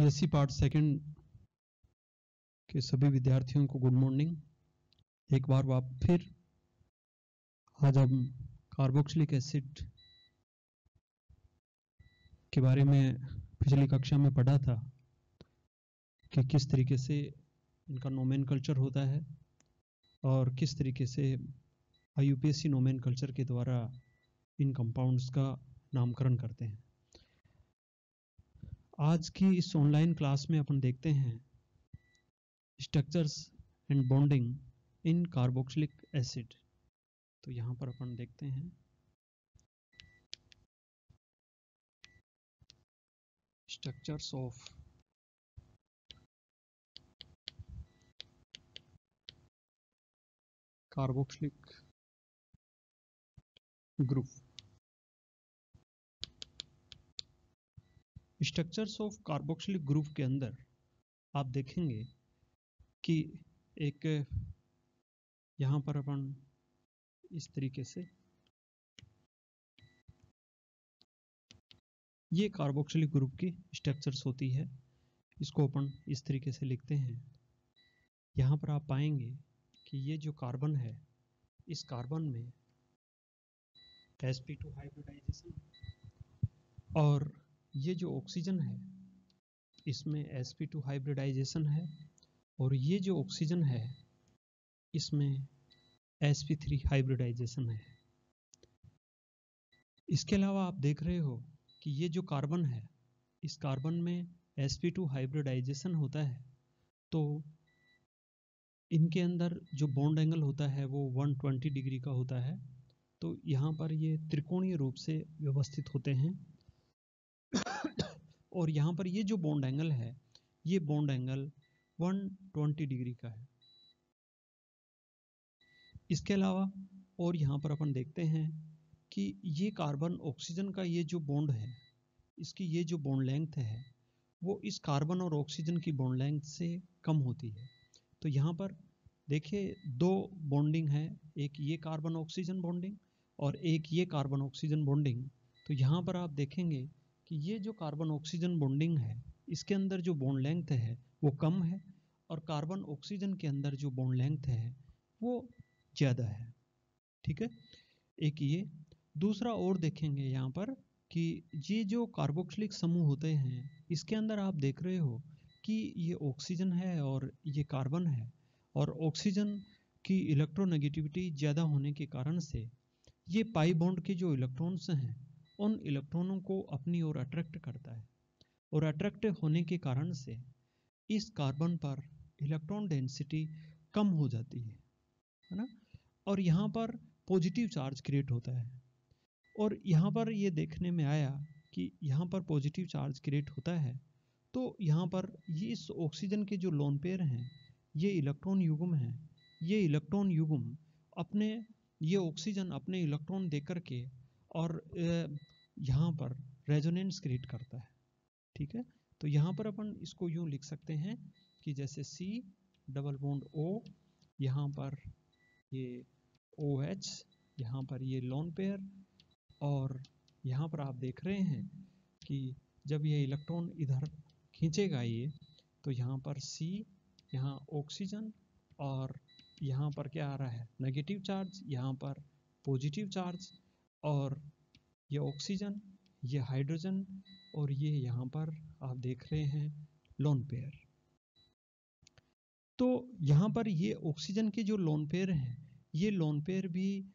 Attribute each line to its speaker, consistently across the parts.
Speaker 1: BSc part second के सभी विद्यार्थियों को गुड मॉर्निंग। एक बार फिर आज हम कार्बोक्सिलिक एसिड के बारे में पिछली कक्षा में पढ़ा था कि किस तरीके से इनका नोमेनकल्चर होता है और किस तरीके से आईयूपीएससी नोमेनकल्चर के द्वारा इन कंपाउंड्स का नामकरण करते हैं। आज की इस ऑनलाइन क्लास में अपन देखते हैं structures and bonding in carboxylic acid. तो यहां पर अपन देखते हैं structures of carboxylic group. Structures of carboxylic group के अंदर आप देखेंगे कि एक यहां पर अपन इस तरीके से ये कार्बोक्सिलिक ग्रुप की स्ट्रक्चर्स होती है, इसको अपन इस तरीके से लिखते हैं। यहां पर आप पाएंगे कि ये जो कार्बन है, इस कार्बन में sp2 हाइब्रिडाइजेशन और ये जो ऑक्सीजन है इसमें sp2 हाइब्रिडाइजेशन है और ये जो ऑक्सीजन है इसमें sp3 हाइब्रिडाइजेशन है। इसके अलावा आप देख रहे हो कि ये जो कार्बन है, इस कार्बन में sp2 हाइब्रिडाइजेशन होता है, तो इनके अंदर जो बॉन्ड एंगल होता है वो 120 डिग्री का होता है। तो यहाँ पर ये त्रिकोणीय रूप से व्यवस्थित होते हैं और यहाँ पर ये जो बॉन्ड एंगल है, ये बॉन्ड एंगल 120 डिग्री का है। इसके अलावा और यहाँ पर अपन देखते हैं कि ये कार्बन ऑक्सीजन का ये जो बॉन्ड है, इसकी ये जो बॉन्ड लेंथ है वो इस कार्बन और ऑक्सीजन की बॉन्ड लेंथ से कम होती है। तो यहाँ पर देखिए दो बॉन्डिंग है, एक ये कार्बन ऑक्सीजन बॉन्डिंग और एक ये कार्बन ऑक्सीजन बॉन्डिंग। तो यहाँ पर आप देखेंगे कि ये जो कार्बन ऑक्सीजन बॉन्डिंग है इसके अंदर जो बॉन्ड लेंथ है वो कम है और कार्बन ऑक्सीजन के अंदर जो बॉन्ड लेंथ है वो ज़्यादा है। ठीक है, एक ये। दूसरा और देखेंगे यहाँ पर कि ये जो कार्बोक्सिलिक समूह होते हैं इसके अंदर आप देख रहे हो कि ये ऑक्सीजन है और ये कार्बन है और ऑक्सीजन की इलेक्ट्रोनेगेटिविटी ज़्यादा होने के कारण से ये पाई बॉन्ड के जो इलेक्ट्रॉन्स हैं उन इलेक्ट्रॉनों को अपनी ओर अट्रैक्ट करता है और अट्रैक्ट होने के कारण से इस कार्बन पर इलेक्ट्रॉन डेंसिटी कम हो जाती है ना, और यहाँ पर पॉजिटिव चार्ज क्रिएट होता है। और यहाँ पर ये देखने में आया कि यहाँ पर पॉजिटिव चार्ज क्रिएट होता है, तो यहाँ पर ये इस ऑक्सीजन के जो लोन पेयर हैं, ये इलेक्ट्रॉन युग्म हैं, ये इलेक्ट्रॉन युग्म अपने ये ऑक्सीजन अपने इलेक्ट्रॉन देकर के और यहाँ पर रेजोनेंस क्रिएट करता है। ठीक है, तो यहाँ पर अपन इसको यूँ लिख सकते हैं कि जैसे C डबल बॉन्ड O, यहाँ पर ये OH, यहाँ पर ये लोन पेयर, और यहाँ पर आप देख रहे हैं कि जब ये इलेक्ट्रॉन इधर खींचेगा ये, तो यहाँ पर C, यहाँ ऑक्सीजन और यहाँ पर क्या आ रहा है नेगेटिव चार्ज, यहाँ पर पॉजिटिव चार्ज, और ये ऑक्सीजन, ये हाइड्रोजन, और ये यहाँ पर आप देख रहे हैं लोन पेयर। तो यहाँ पर ये ऑक्सीजन के जो लोन पेयर हैं, ये लोन पेयर भी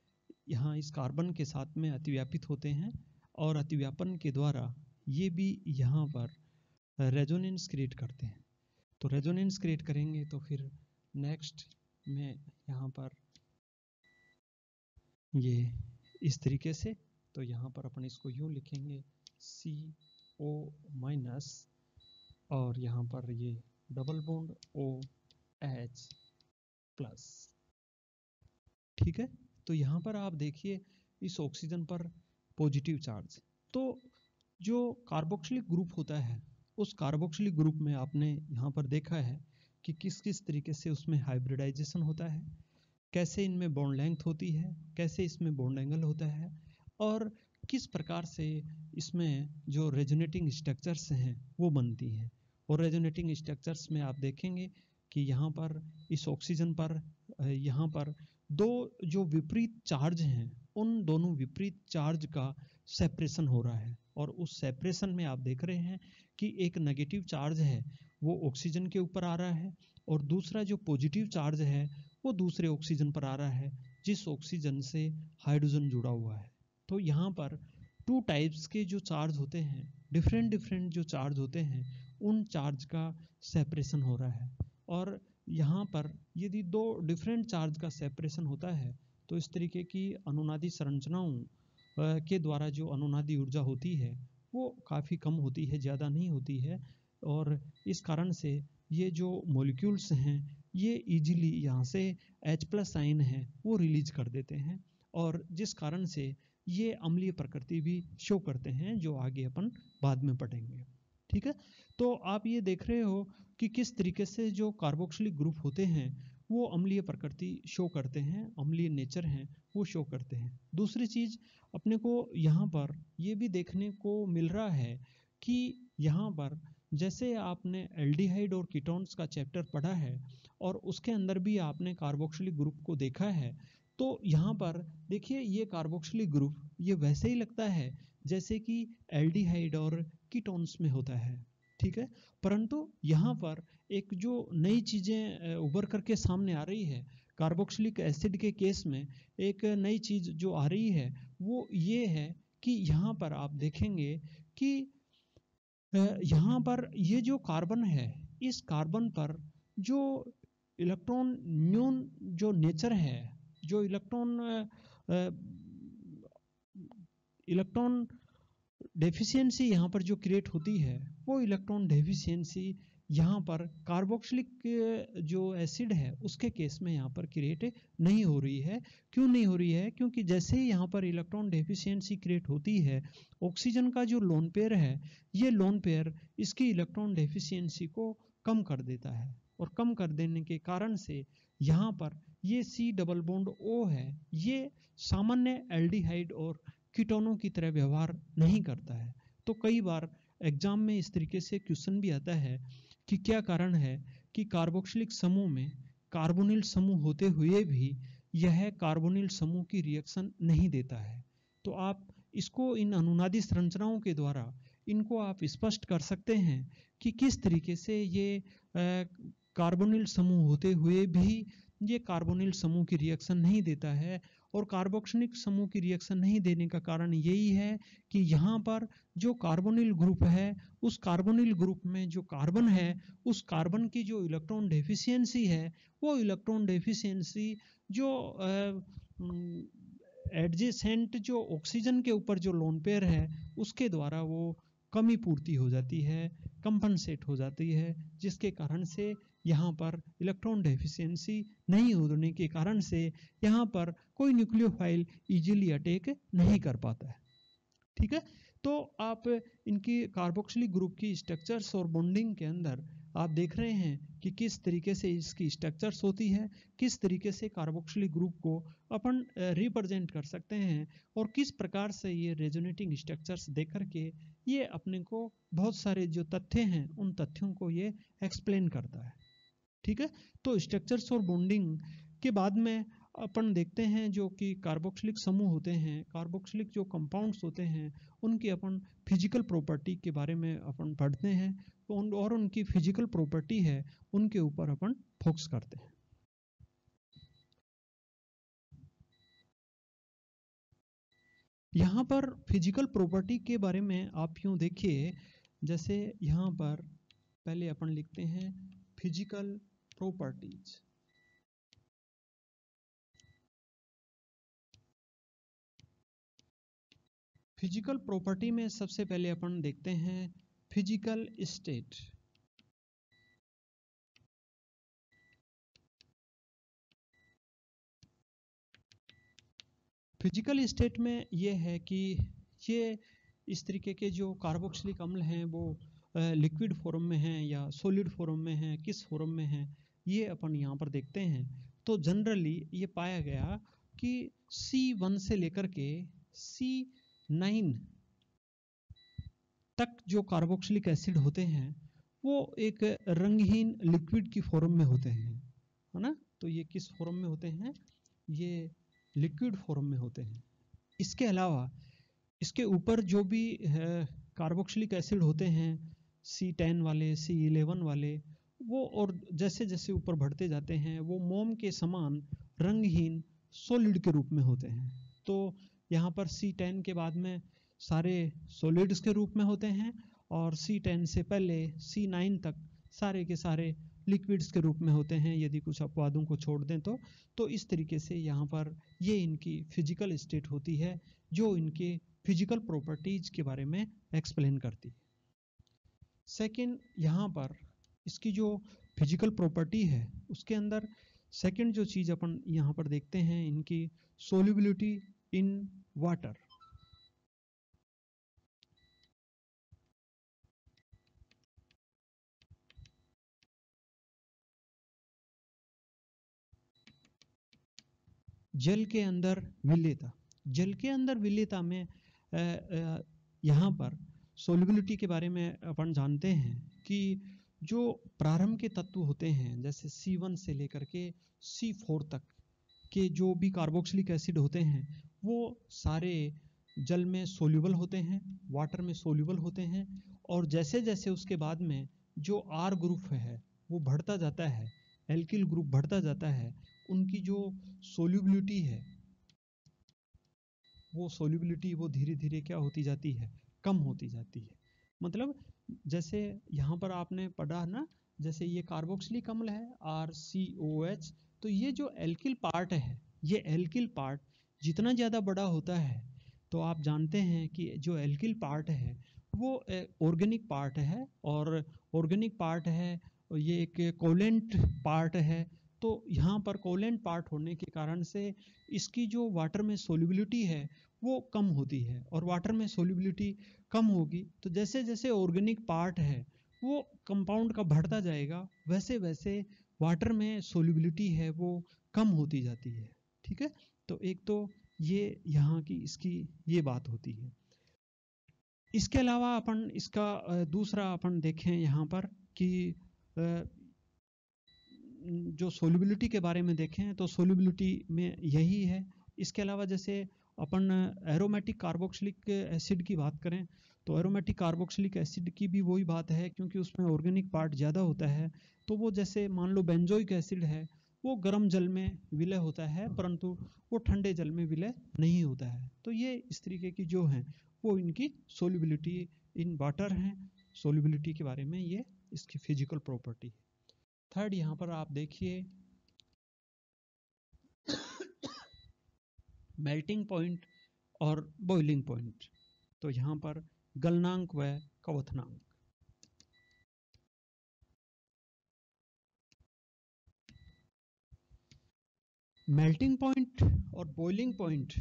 Speaker 1: यहाँ इस कार्बन के साथ में अतिव्यापित होते हैं और अतिव्यापन के द्वारा ये भी यहाँ पर रेजोनेंस क्रिएट करते हैं। तो रेजोनेंस क्रिएट करेंगे तो फिर नेक्स्ट में यहाँ पर ये इस तरीके से, तो यहाँ पर अपन इसको यूँ लिखेंगे CO माइनस और यहाँ पर ये डबल बॉन्ड OH प्लस। ठीक है, तो यहाँ पर आप देखिए इस ऑक्सीजन पर पॉजिटिव चार्ज। तो जो कार्बोक्सिलिक ग्रुप होता है उस कार्बोक्सिलिक ग्रुप में आपने यहाँ पर देखा है कि किस किस तरीके से उसमें हाइब्रिडाइजेशन होता है, कैसे इनमें बॉन्ड लेंथ होती है, कैसे इसमें बॉन्ड एंगल होता है और किस प्रकार से इसमें जो रेजोनेटिंग स्ट्रक्चर्स हैं वो बनती हैं। और रेजोनेटिंग स्ट्रक्चर्स में आप देखेंगे कि यहाँ पर इस ऑक्सीजन पर यहाँ पर दो जो विपरीत चार्ज हैं, उन दोनों विपरीत चार्ज का सेपरेशन हो रहा है, और उस सेपरेशन में आप देख रहे हैं कि एक नेगेटिव चार्ज है वो ऑक्सीजन के ऊपर आ रहा है, और दूसरा जो पॉजिटिव चार्ज है वो दूसरे ऑक्सीजन पर आ रहा है, जिस ऑक्सीजन से हाइड्रोजन जुड़ा हुआ है। तो यहाँ पर टू टाइप्स के जो चार्ज होते हैं, डिफरेंट डिफरेंट जो चार्ज होते हैं, उन चार्ज का सेपरेशन हो रहा है। और यहाँ पर यदि दो डिफरेंट चार्ज का सेपरेशन होता है तो इस तरीके की अनुनादी संरचनाओं के द्वारा जो अनुनादी ऊर्जा होती है वो काफ़ी कम होती है, ज़्यादा नहीं होती है, और इस कारण से ये जो मॉलिक्यूल्स हैं ये इजीली यहाँ से H+ आयन है वो रिलीज कर देते हैं, और जिस कारण से ये अम्लीय प्रकृति भी शो करते हैं, जो आगे अपन बाद में पढ़ेंगे। ठीक है, तो आप ये देख रहे हो कि किस तरीके से जो कार्बोक्सिलिक ग्रुप होते हैं वो अम्लीय प्रकृति शो करते हैं, अम्लीय नेचर हैं वो शो करते हैं। दूसरी चीज अपने को यहाँ पर ये भी देखने को मिल रहा है कि यहाँ पर जैसे आपने एल्डिहाइड और कीटोन्स का चैप्टर पढ़ा है और उसके अंदर भी आपने कार्बोक्सिलिक ग्रुप को देखा है, तो यहाँ पर देखिए ये कार्बोक्सिलिक ग्रुप ये वैसे ही लगता है जैसे कि एल्डिहाइड और कीटोन्स में होता है। ठीक है, परंतु यहाँ पर एक जो नई चीजें उभर करके सामने आ रही है, कार्बोक्सिलिक एसिड के केस में एक नई चीज जो आ रही है वो ये है कि यहाँ पर आप देखेंगे कि यहाँ पर ये जो कार्बन है, इस कार्बन पर जो इलेक्ट्रॉन न्यून जो नेचर है, जो इलेक्ट्रॉन डेफिशिएंसी यहाँ पर जो क्रिएट होती है, वो इलेक्ट्रॉन डेफिशिएंसी यहाँ पर कार्बोक्सिलिक जो एसिड है उसके केस में यहाँ पर क्रिएट नहीं हो रही है। क्यों नहीं हो रही है? क्योंकि जैसे ही यहाँ पर इलेक्ट्रॉन डेफिशिएंसी क्रिएट होती है, ऑक्सीजन का जो लोन पेयर है, ये लोन पेयर इसकी इलेक्ट्रॉन डेफिशिएंसी को कम कर देता है, और कम कर देने के कारण से यहाँ पर ये C डबल बॉन्ड O है, ये सामान्य एल्डिहाइड और कीटोनों की तरह व्यवहार नहीं करता है। तो कई बार एग्जाम में इस तरीके से क्वेश्चन भी आता है कि क्या कारण है कि कार्बोक्सिलिक समूह में कार्बोनिल समूह होते हुए भी यह कार्बोनिल समूह की रिएक्शन नहीं देता है। तो आप इसको इन अनुनादी संरचनाओं के द्वारा इनको आप स्पष्ट कर सकते हैं कि किस तरीके से ये कार्बोनिल समूह होते हुए भी ये कार्बोनिल समूह की रिएक्शन नहीं देता है। और कार्बोक्सिलिक समूह की रिएक्शन नहीं देने का कारण यही है कि यहाँ पर जो कार्बोनिल ग्रुप है, उस कार्बोनिल ग्रुप में जो कार्बन है, उस कार्बन की जो इलेक्ट्रॉन डेफिशिएंसी है, वो इलेक्ट्रॉन डेफिशिएंसी जो एडजेसेंट जो ऑक्सीजन के ऊपर जो लोन पेयर है उसके द्वारा वो कमी पूर्ति हो जाती है, कंपनसेट हो जाती है, जिसके कारण से यहाँ पर इलेक्ट्रॉन डेफिशिएंसी नहीं होने के कारण से यहाँ पर कोई न्यूक्लियोफाइल इजीली अटैक नहीं कर पाता है। ठीक है, तो आप इनकी कार्बोक्सिलिक ग्रुप की स्ट्रक्चर्स और बॉन्डिंग के अंदर आप देख रहे हैं कि किस तरीके से इसकी स्ट्रक्चर्स होती है, किस तरीके से कार्बोक्सिलिक ग्रुप को अपन रिप्रेजेंट कर सकते हैं, और किस प्रकार से ये रेजोनेटिंग स्ट्रक्चर्स देख करके ये अपने को बहुत सारे जो तथ्य हैं उन तथ्यों को ये एक्सप्लेन करता है। ठीक है, तो स्ट्रक्चर्स और बॉन्डिंग के बाद में अपन देखते हैं जो कि कार्बोक्सिलिक समूह होते हैं, कार्बोक्सिलिक जो कंपाउंड्स होते हैं, उनकी अपन फिजिकल प्रॉपर्टी के बारे में अपन पढ़ते हैं, और उनकी फिजिकल प्रॉपर्टी है उनके ऊपर अपन फोकस करते हैं। यहाँ पर फिजिकल प्रॉपर्टी के बारे में आप यूँ देखिए, जैसे यहाँ पर पहले अपन लिखते हैं फिजिकल प्रॉपर्टीज। फिजिकल प्रॉपर्टी में सबसे पहले अपन देखते हैं फिजिकल स्टेट। फिजिकल स्टेट में ये है कि ये इस तरीके के जो कार्बोक्सिलिक अम्ल हैं वो लिक्विड फॉर्म में हैं या सॉलिड फॉर्म में हैं, किस फॉर्म में हैं, ये अपन यहाँ पर देखते हैं। तो जनरली ये पाया गया कि C1 से लेकर के C9 तक जो कार्बोक्सिलिक एसिड होते हैं वो एक रंगहीन लिक्विड की फॉर्म में होते हैं, है ना। तो ये किस फॉर्म में होते हैं, ये लिक्विड फॉर्म में होते हैं। इसके अलावा इसके ऊपर जो भी कार्बोक्सिलिक एसिड होते हैं, C10 वाले, C11 वाले, वो और जैसे जैसे ऊपर बढ़ते जाते हैं वो मोम के समान रंगहीन सॉलिड के रूप में होते हैं। तो यहाँ पर C10 के बाद में सारे सॉलिड्स के रूप में होते हैं, और C10 से पहले C9 तक सारे के सारे लिक्विड्स के रूप में होते हैं, यदि कुछ अपवादों को छोड़ दें तो इस तरीके से यहाँ पर ये इनकी फिजिकल स्टेट होती है, जो इनके फिजिकल प्रॉपर्टीज के बारे में एक्सप्लेन करती है। सेकंड, यहाँ पर इसकी जो फिजिकल प्रॉपर्टी है उसके अंदर सेकंड जो चीज अपन यहाँ पर देखते हैं, इनकी सोल्युबिलिटी इन वाटर। जल के अंदर विलेयता, जल के अंदर विलेयता में यहाँ पर सोल्युबिलिटी के बारे में अपन जानते हैं कि जो प्रारंभ के तत्व होते हैं, जैसे C1 से लेकर के C4 तक के जो भी कार्बोक्सिलिक एसिड होते हैं, वो सारे जल में सोल्यूबल होते हैं, वाटर में सोल्यूबल होते हैं। और जैसे जैसे उसके बाद में जो R ग्रुप है वो बढ़ता जाता है, एल्किल ग्रुप बढ़ता जाता है, उनकी जो सोल्यूबिलिटी है वो धीरे धीरे क्या होती जाती है, कम होती जाती है। मतलब जैसे यहाँ पर आपने पढ़ा ना, जैसे ये कार्बोक्सिलिक अम्ल है RCOH, तो ये जो एल्किल पार्ट है, ये एल्किल पार्ट जितना ज़्यादा बड़ा होता है, तो आप जानते हैं कि जो एल्किल पार्ट है वो ऑर्गेनिक पार्ट है, और ऑर्गेनिक पार्ट है ये एक कोलेंट पार्ट है। तो यहाँ पर कोलेंट पार्ट होने के कारण से इसकी जो वाटर में सोल्युबिलिटी है वो कम होती है, और वाटर में सोल्युबिलिटी कम होगी तो जैसे जैसे ऑर्गेनिक पार्ट है वो कंपाउंड का बढ़ता जाएगा, वैसे वैसे वाटर में सोल्युबिलिटी है वो कम होती जाती है। ठीक है, तो एक तो ये यहाँ की इसकी ये बात होती है। इसके अलावा अपन इसका दूसरा अपन देखें यहाँ पर कि जो सोल्युबिलिटी के बारे में देखें तो सोल्युबिलिटी में यही है। इसके अलावा जैसे अपन एरोमेटिक कार्बोक्सिलिक एसिड की बात करें तो एरोमेटिक कार्बोक्सिलिक एसिड की भी वही बात है, क्योंकि उसमें ऑर्गेनिक पार्ट ज़्यादा होता है। तो वो जैसे मान लो बेंजोइक एसिड है, वो गर्म जल में विलय होता है, परंतु वो ठंडे जल में विलय नहीं होता है। तो ये इस तरीके की जो है वो इनकी सोल्युबिलिटी इन वाटर हैं। सोल्युबिलिटी के बारे में ये इसकी फिजिकल प्रॉपर्टी है। थर्ड, यहाँ पर आप देखिए मेल्टिंग पॉइंट और बॉइलिंग पॉइंट। तो यहाँ पर गलनांक व क्वथनांक। मेल्टिंग पॉइंट और बॉइलिंग पॉइंट,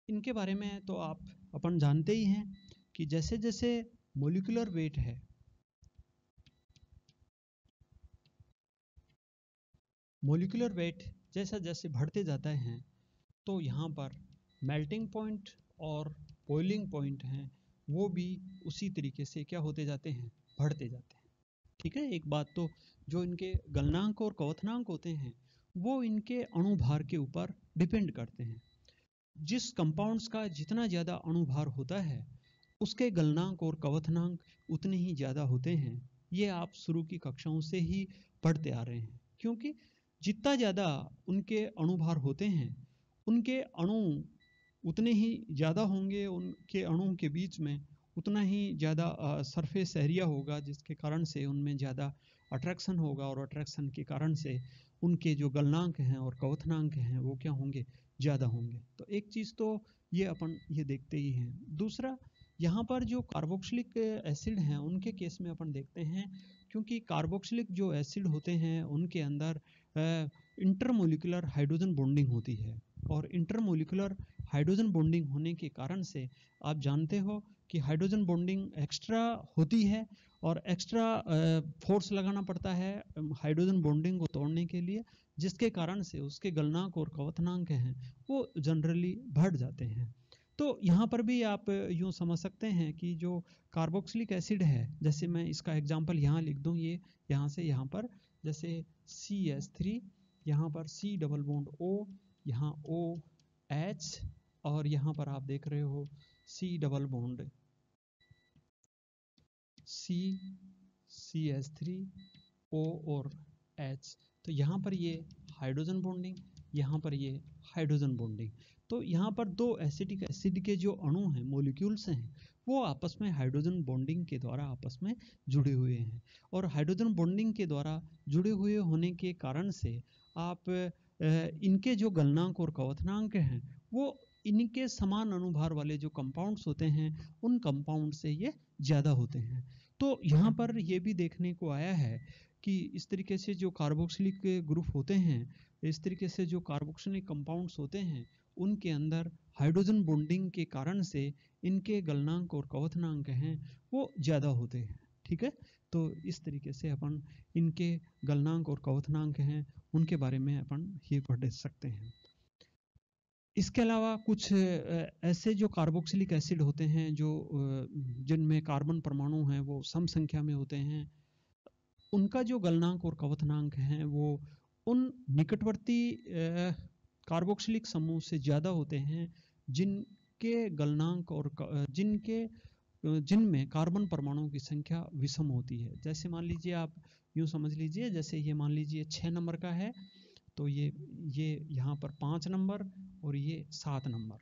Speaker 1: इनके बारे में तो आप अपन जानते ही हैं कि जैसे जैसे मोलिकुलर वेट है, मोलिकुलर वेट जैसा जैसे बढ़ते जाता है तो यहाँ पर मेल्टिंग पॉइंट और बॉइलिंग पॉइंट हैं वो भी उसी तरीके से क्या होते जाते हैं, बढ़ते जाते हैं। ठीक है, एक बात तो जो इनके गलनांक और क्वथनांक होते हैं वो इनके अणुभार के ऊपर डिपेंड करते हैं। जिस कंपाउंड्स का जितना ज़्यादा अणुभार होता है उसके गलनांक और क्वथनांक उतने ही ज़्यादा होते हैं। ये आप शुरू की कक्षाओं से ही पढ़ते आ रहे हैं, क्योंकि जितना ज़्यादा उनके अणुभार होते हैं उनके अणु उतने ही ज़्यादा होंगे, उनके अणुओं के बीच में उतना ही ज़्यादा सरफेस एरिया होगा, जिसके कारण से उनमें ज़्यादा अट्रैक्शन होगा, और अट्रैक्शन के कारण से उनके जो गलनांक हैं और क्वथनांक हैं वो क्या होंगे, ज़्यादा होंगे। तो एक चीज़ तो ये अपन ये देखते ही हैं। दूसरा, यहाँ पर जो कार्बोक्सिलिक एसिड हैं उनके केस में अपन देखते हैं, क्योंकि कार्बोक्सिलिक जो एसिड होते हैं उनके अंदर इंटरमोलिकुलर हाइड्रोजन बॉन्डिंग होती है, और इंटरमोलिकुलर हाइड्रोजन बॉन्डिंग होने के कारण से आप जानते हो कि हाइड्रोजन बॉन्डिंग एक्स्ट्रा होती है, और एक्स्ट्रा फोर्स लगाना पड़ता है हाइड्रोजन बॉन्डिंग को तोड़ने के लिए, जिसके कारण से उसके गलनांक और क्वथनांक हैं वो जनरली बढ़ जाते हैं। तो यहाँ पर भी आप यूँ समझ सकते हैं कि जो कार्बोक्सिलिक एसिड है, जैसे मैं इसका एग्जांपल यहाँ लिख दूँ, ये यहाँ से यहाँ पर, जैसे CH3, यहाँ पर C डबल बॉन्ड O, यहाँ OH, और यहाँ पर आप देख रहे हो C डबल बॉन्ड CH3O और H। तो यहाँ पर ये हाइड्रोजन बॉन्डिंग, यहाँ पर ये हाइड्रोजन बॉन्डिंग। तो यहाँ पर दो एसिटिक एसिड के जो अणु हैं, मॉलिक्यूल्स हैं, वो आपस में हाइड्रोजन बॉन्डिंग के द्वारा आपस में जुड़े हुए हैं। और हाइड्रोजन बॉन्डिंग के द्वारा जुड़े हुए होने के कारण से आप इनके जो गलनांक और क्वथनांक हैं, वो इनके समान अनुभार वाले जो कंपाउंड्स होते हैं, उन कंपाउंड से ये ज़्यादा होते हैं। तो यहाँ पर ये भी देखने को आया है कि इस तरीके से जो कार्बोक्सिलिक ग्रुप होते हैं, इस तरीके से जो कार्बोक्सिलिक कंपाउंड्स होते हैं, उनके अंदर हाइड्रोजन बॉन्डिंग के कारण से इनके गलनांक और क्वथनांक हैं वो ज़्यादा होते हैं। ठीक है, तो इस तरीके से अपन इनके गलनांक और क्वथनांक हैं उनके बारे में अपन ये पढ़ सकते हैं। इसके अलावा कुछ ऐसे जो कार्बोक्सिलिक एसिड होते हैं जो जिनमें कार्बन परमाणु हैं वो सम संख्या में होते हैं, उनका जो गलनांक और क्वथनांक हैं वो उन निकटवर्ती कार्बोक्सिलिक समूह से ज़्यादा होते हैं जिनके गलनांक और जिनमें कार्बन परमाणुओं की संख्या विषम होती है। जैसे मान लीजिए, आप यूँ समझ लीजिए, जैसे ये मान लीजिए 6 नंबर का है, तो ये यहाँ पर 5 नंबर और ये 7 नंबर।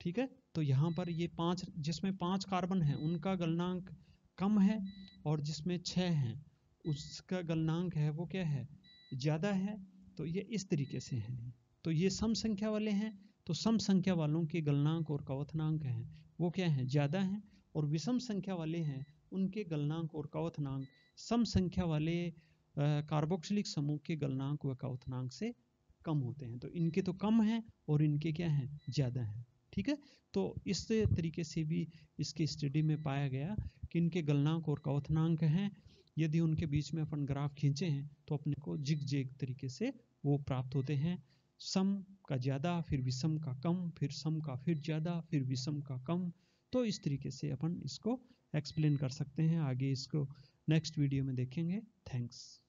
Speaker 1: ठीक है, तो यहाँ पर ये 5, जिसमें 5 कार्बन है उनका गलनांक कम है, और जिसमें 6 हैं उसका गलनांक है वो क्या है, ज़्यादा है। तो ये इस तरीके से हैं। तो ये सम संख्या वाले हैं, तो सम संख्या वालों के गलनांक और क्वथनांक हैं वो क्या है, ज़्यादा हैं। और विषम संख्या वाले हैं, उनके गलनांक और क्वथनांक सम संख्या वाले कार्बोक्सिलिक समूह के गलनांक व क्वथनांक से कम होते हैं। तो इनके तो कम हैं और इनके क्या हैं, ज़्यादा हैं। ठीक है, तो इस तरीके से भी इसकी स्टडी में पाया गया कि इनके गलनांक और क्वथनांक हैं, यदि उनके बीच में अपन ग्राफ खींचे हैं तो अपने को जिग-जैग तरीके से वो प्राप्त होते हैं। सम का ज़्यादा, फिर विषम का कम, फिर सम का फिर ज़्यादा, फिर विषम का कम। तो इस तरीके से अपन इसको एक्सप्लेन कर सकते हैं। आगे इसको नेक्स्ट वीडियो में देखेंगे। थैंक्स।